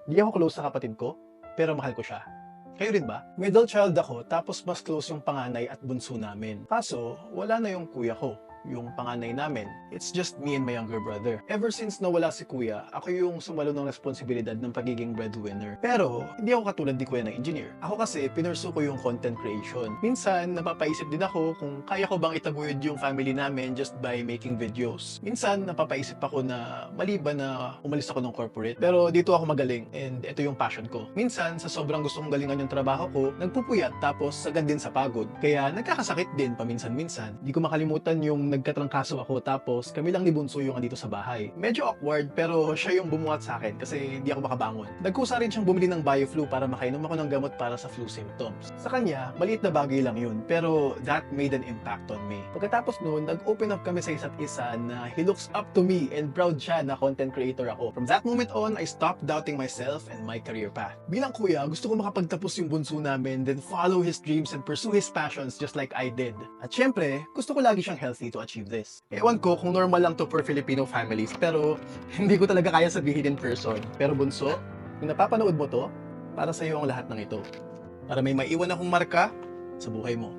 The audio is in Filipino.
Di ako close sa kapatid ko, pero mahal ko siya. Kayo rin ba? Middle child ako, tapos mas close yung panganay at bunso namin. Kaso, wala na yung kuya ko, yung panganay namin. It's just me and my younger brother. Ever since nawala si kuya, ako yung sumalo ng responsibilidad ng pagiging breadwinner. Pero, hindi ako katulad ni kuya na engineer. Ako kasi, pinursu ko yung content creation. Minsan, napapaisip din ako kung kaya ko bang itaguyod yung family namin just by making videos. Minsan, napapaisip ako na mali ba na umalis ako ng corporate. Pero dito ako magaling and ito yung passion ko. Minsan, sa sobrang gusto kong galingan yung trabaho ko, nagpupuyat tapos sagad din sa pagod. Kaya nagkakasakit din paminsan-minsan. Di ko makalimutan yung nagkatrangkaso ako tapos kami lang ni Bunso yung andito sa bahay. Medyo awkward pero siya yung bumuhat sa akin kasi hindi ako makabangon. Nagkusa rin siyang bumili ng BioFlu para makainom ako ng gamot para sa flu symptoms. Sa kanya, maliit na bagay lang yun pero that made an impact on me. Pagkatapos noon, nag-open up kami sa isa't isa na he looks up to me and proud siya na content creator ako. From that moment on, I stopped doubting myself and my career path. Bilang kuya, gusto ko makapagtapos yung bunso namin, then follow his dreams and pursue his passions just like I did. At syempre, gusto ko lagi siyang healthy to achieve this. Ewan ko kung normal lang to for Filipino families, pero hindi ko talaga kaya sabihin in person. Pero bunso, kung napapanood mo to, para sa iyo ang lahat ng ito. Para may maiwan akong marka sa buhay mo.